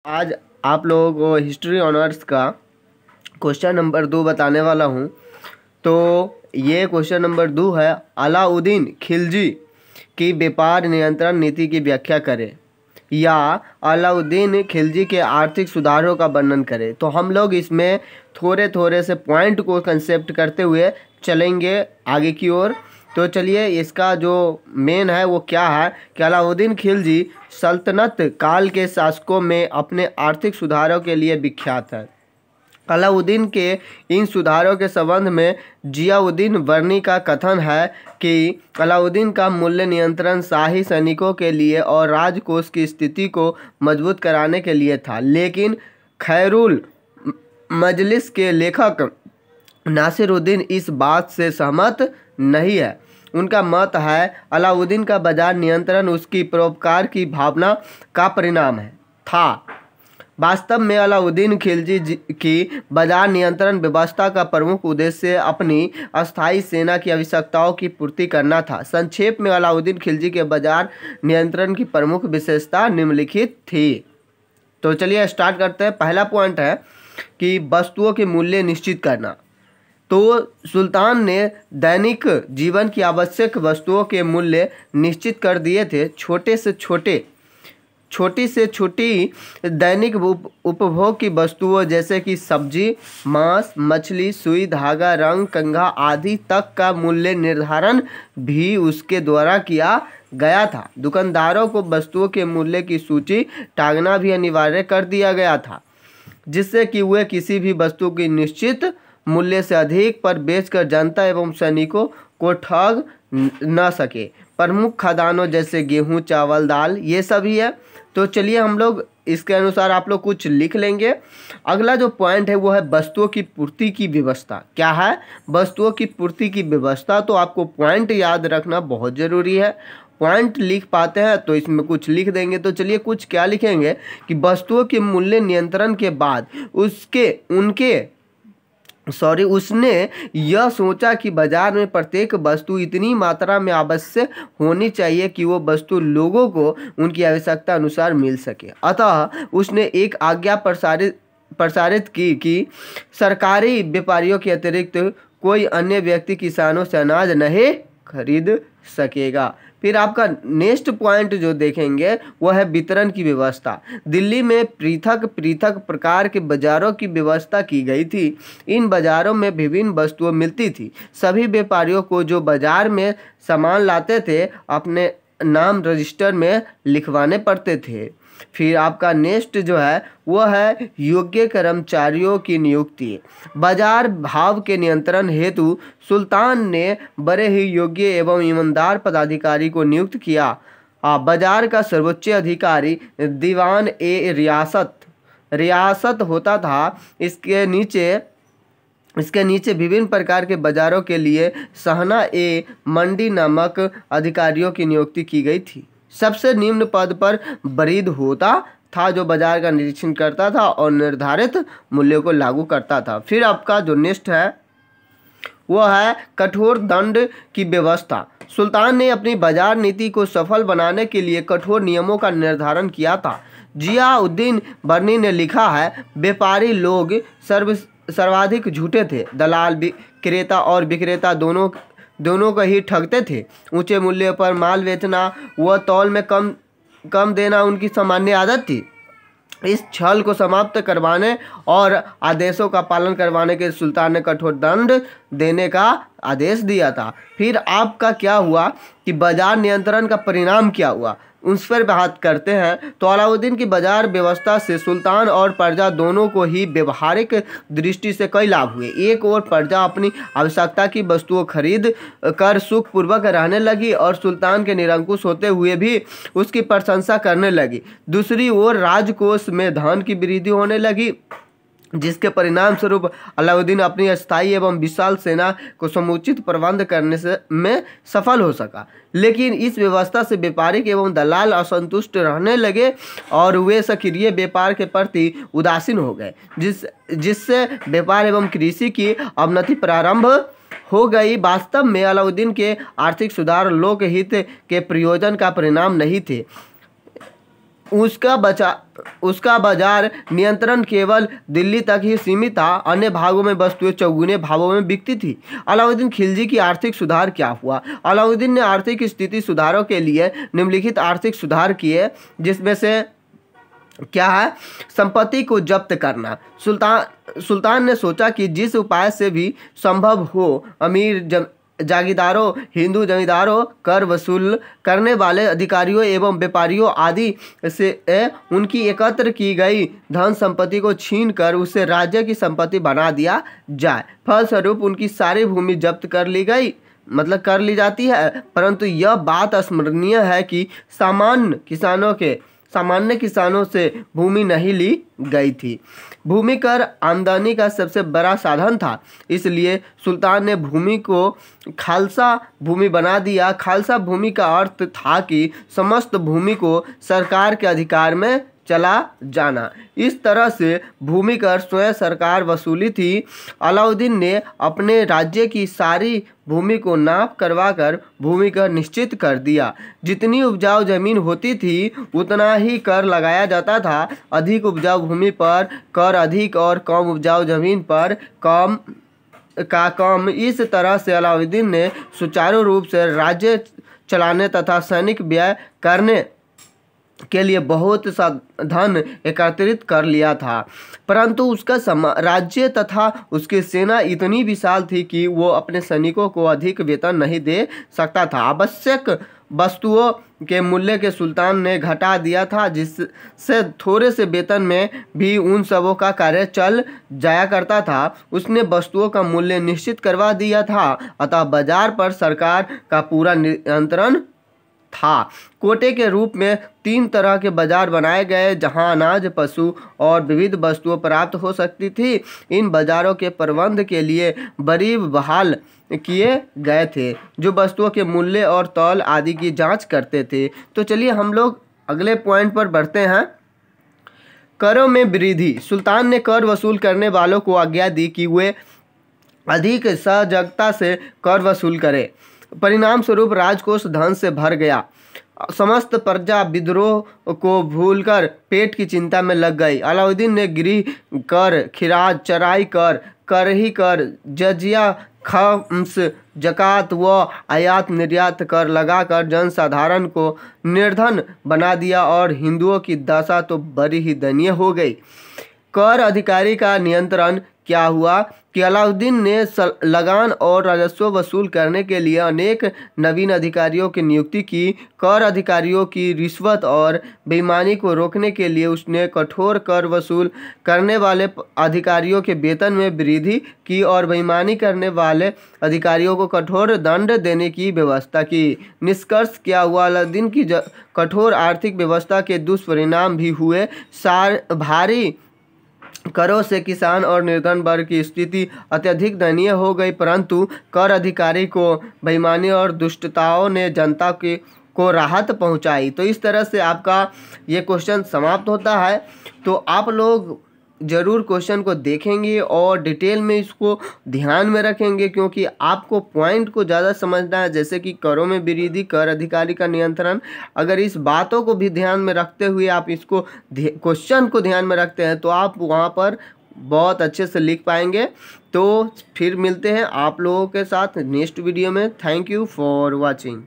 आज आप लोगों को हिस्ट्री ऑनर्स का क्वेश्चन नंबर 2 बताने वाला हूँ। तो ये क्वेश्चन नंबर 2 है, अलाउद्दीन खिलजी की व्यापार नियंत्रण नीति की व्याख्या करें या अलाउद्दीन खिलजी के आर्थिक सुधारों का वर्णन करें। तो हम लोग इसमें थोड़े थोड़े से पॉइंट को कंसेप्ट करते हुए चलेंगे आगे की ओर। तो चलिए, इसका जो मेन है वो क्या है कि अलाउद्दीन खिलजी सल्तनत काल के शासकों में अपने आर्थिक सुधारों के लिए विख्यात है। अलाउद्दीन के इन सुधारों के संबंध में जियाउद्दीन वर्नी का कथन है कि अलाउद्दीन का मूल्य नियंत्रण शाही सैनिकों के लिए और राजकोष की स्थिति को मजबूत कराने के लिए था, लेकिन खैरुल मजलिस के लेखक नासिरुद्दीन इस बात से सहमत नहीं है। उनका मत है अलाउद्दीन का बाजार नियंत्रण उसकी परोपकार की भावना का परिणाम था। वास्तव में अलाउद्दीन खिलजी की बाजार नियंत्रण व्यवस्था का प्रमुख उद्देश्य अपनी अस्थायी सेना की आवश्यकताओं की पूर्ति करना था। संक्षेप में अलाउद्दीन खिलजी के बाजार नियंत्रण की प्रमुख विशेषता निम्नलिखित थी। तो चलिए स्टार्ट करते हैं। पहला पॉइंट है कि वस्तुओं के मूल्य निश्चित करना। तो सुल्तान ने दैनिक जीवन की आवश्यक वस्तुओं के मूल्य निश्चित कर दिए थे। छोटी से छोटी दैनिक उपभोग की वस्तुओं जैसे कि सब्जी, मांस, मछली, सुई, धागा, रंग, कंघा आदि तक का मूल्य निर्धारण भी उसके द्वारा किया गया था। दुकानदारों को वस्तुओं के मूल्य की सूची टांगना भी अनिवार्य कर दिया गया था, जिससे कि वे किसी भी वस्तु की निश्चित मूल्य से अधिक पर बेचकर जनता एवं सैनिकों को ठग न सके। प्रमुख खदानों जैसे गेहूं, चावल, दाल ये सभी है। तो चलिए हम लोग इसके अनुसार आप लोग कुछ लिख लेंगे। अगला जो पॉइंट है वो है वस्तुओं की पूर्ति की व्यवस्था। क्या है? वस्तुओं की पूर्ति की व्यवस्था। तो आपको पॉइंट याद रखना बहुत ज़रूरी है। पॉइंट लिख पाते हैं तो इसमें कुछ लिख देंगे। तो चलिए कुछ क्या लिखेंगे कि वस्तुओं के मूल्य नियंत्रण के बाद उसने यह सोचा कि बाजार में प्रत्येक वस्तु इतनी मात्रा में आवश्यक होनी चाहिए कि वो वस्तु लोगों को उनकी आवश्यकता अनुसार मिल सके। अतः उसने एक आज्ञा प्रसारित की कि सरकारी व्यापारियों के अतिरिक्त कोई अन्य व्यक्ति किसानों से अनाज नहीं खरीद सकेगा। फिर आपका नेक्स्ट पॉइंट जो देखेंगे वह है वितरण की व्यवस्था। दिल्ली में पृथक पृथक प्रकार के बाजारों की व्यवस्था की गई थी। इन बाजारों में विभिन्न वस्तुएं मिलती थी। सभी व्यापारियों को जो बाजार में सामान लाते थे अपने नाम रजिस्टर में लिखवाने पड़ते थे। फिर आपका नेक्स्ट जो है वह है योग्य कर्मचारियों की नियुक्ति। बाजार भाव के नियंत्रण हेतु सुल्तान ने बड़े ही योग्य एवं ईमानदार पदाधिकारी को नियुक्त किया। बाजार का सर्वोच्च अधिकारी दीवान ए रियासत होता था। इसके नीचे विभिन्न प्रकार के बाजारों के लिए सहना ए मंडी नामक अधिकारियों की नियुक्ति की गई थी। सबसे निम्न पद पर बरीद होता था, जो बाजार का निरीक्षण करता था और निर्धारित मूल्यों को लागू करता था। फिर आपका जो नेक्स्ट है वह है कठोर दंड की व्यवस्था। सुल्तान ने अपनी बाजार नीति को सफल बनाने के लिए कठोर नियमों का निर्धारण किया था। जियाउद्दीन वर्नी ने लिखा है, व्यापारी लोग सर्वाधिक झूठे थे। दलाल, क्रेता और विक्रेता दोनों को ही ठगते थे। ऊंचे मूल्य पर माल बेचना व तौल में कम देना उनकी सामान्य आदत थी। इस छल को समाप्त करवाने और आदेशों का पालन करवाने के सुल्तान ने कठोर दंड देने का आदेश दिया था। फिर आपका क्या हुआ कि बाजार नियंत्रण का परिणाम क्या हुआ, उस पर बात करते हैं। तो अलाउद्दीन की बाजार व्यवस्था से सुल्तान और प्रजा दोनों को ही व्यवहारिक दृष्टि से कई लाभ हुए। एक ओर प्रजा अपनी आवश्यकता की वस्तुओं खरीद कर सुखपूर्वक रहने लगी और सुल्तान के निरंकुश होते हुए भी उसकी प्रशंसा करने लगी। दूसरी ओर राजकोष में धन की वृद्धि होने लगी, जिसके परिणाम स्वरूप अलाउद्दीन अपनी अस्थायी एवं विशाल सेना को समुचित प्रबंध करने में सफल हो सका। लेकिन इस व्यवस्था से व्यापारी एवं दलाल असंतुष्ट रहने लगे और वे सक्रिय व्यापार के प्रति उदासीन हो गए, जिससे व्यापार एवं कृषि की अवनति प्रारंभ हो गई। वास्तव में अलाउद्दीन के आर्थिक सुधार लोकहित के प्रयोजन का परिणाम नहीं थे। उसका बाजार नियंत्रण केवल दिल्ली तक ही सीमित था। अन्य भागों में वस्तुएं चौगुने भावों में बिकती थी। अलाउद्दीन खिलजी की आर्थिक सुधार क्या हुआ? अलाउद्दीन ने आर्थिक स्थिति सुधारों के लिए निम्नलिखित आर्थिक सुधार किए, जिसमें से क्या है? संपत्ति को जब्त करना। सुल्तान ने सोचा कि जिस उपाय से भी संभव हो अमीर जागीरदारों, हिंदू जमींदारों, कर वसूल करने वाले अधिकारियों एवं व्यापारियों आदि से उनकी एकत्र की गई धन संपत्ति को छीन कर उसे राज्य की संपत्ति बना दिया जाए। फलस्वरूप उनकी सारी भूमि जब्त कर ली जाती है। परंतु यह बात स्मरणीय है कि सामान्य किसानों से भूमि नहीं ली गई थी। भूमि कर आमदनी का सबसे बड़ा साधन था, इसलिए सुल्तान ने भूमि को खालसा भूमि बना दिया। खालसा भूमि का अर्थ था कि समस्त भूमि को सरकार के अधिकार में चला जाना। इस तरह से भूमि कर स्वयं सरकार वसूली थी। अलाउद्दीन ने अपने राज्य की सारी भूमि को नाप करवाकर भूमि कर निश्चित कर दिया। जितनी उपजाऊ जमीन होती थी उतना ही कर लगाया जाता था। अधिक उपजाऊ भूमि पर कर अधिक और कम उपजाऊ जमीन पर कम। इस तरह से अलाउद्दीन ने सुचारू रूप से राज्य चलाने तथा सैनिक व्यय करने के लिए बहुत सा धन एकत्रित कर लिया था। परंतु उसका राज्य तथा उसकी सेना इतनी विशाल थी कि वो अपने सैनिकों को अधिक वेतन नहीं दे सकता था। आवश्यक वस्तुओं के मूल्य के सुल्तान ने घटा दिया था, जिससे थोड़े से वेतन में भी उन सबों का कार्य चल जाया करता था। उसने वस्तुओं का मूल्य निश्चित करवा दिया था, अतः बाजार पर सरकार का पूरा नियंत्रण था। कोटे के रूप में 3 तरह के बाजार बनाए गए, जहां अनाज, पशु और विविध वस्तुएं प्राप्त हो सकती थी। इन बाजारों के प्रबंध के लिए बरीब बहाल किए गए थे, जो वस्तुओं के मूल्य और तौल आदि की जांच करते थे। तो चलिए हम लोग अगले पॉइंट पर बढ़ते हैं। करों में वृद्धि। सुल्तान ने कर वसूल करने वालों को आज्ञा दी कि वे अधिक सजगता से कर वसूल करें। परिणाम स्वरूप राजकोष धन से भर गया। समस्त प्रजा विद्रोह को भूलकर पेट की चिंता में लग गई। अलाउद्दीन ने गृह कर, खिराज, चराई कर, करही कर, जजिया, खम्स, जकात व आयात निर्यात कर लगाकर जनसाधारण को निर्धन बना दिया और हिंदुओं की दशा तो बड़ी ही दयनीय हो गई। कर अधिकारी का नियंत्रण क्या हुआ कि अलाउद्दीन ने लगान और राजस्व वसूल करने के लिए अनेक नवीन अधिकारियों की नियुक्ति की। कर अधिकारियों की रिश्वत और बेईमानी को रोकने के लिए उसने कठोर कर वसूल करने वाले अधिकारियों के वेतन में वृद्धि की और बेईमानी करने वाले अधिकारियों को कठोर दंड देने की व्यवस्था की। निष्कर्ष क्या हुआ? अलाउद्दीन की कठोर आर्थिक व्यवस्था के दुष्परिणाम भी हुए। भारी करों से किसान और निर्धन वर्ग की स्थिति अत्यधिक दयनीय हो गई, परंतु कर अधिकारी को बेईमानी और दुष्टताओं ने जनता को राहत पहुंचाई। तो इस तरह से आपका ये क्वेश्चन समाप्त होता है। तो आप लोग ज़रूर क्वेश्चन को देखेंगे और डिटेल में इसको ध्यान में रखेंगे, क्योंकि आपको पॉइंट को ज़्यादा समझना है, जैसे कि करों में वृद्धि, कर अधिकारी का नियंत्रण। अगर इस बातों को भी ध्यान में रखते हुए आप इसको क्वेश्चन को ध्यान में रखते हैं तो आप वहाँ पर बहुत अच्छे से लिख पाएंगे। तो फिर मिलते हैं आप लोगों के साथ नेक्स्ट वीडियो में। Thank you for watching.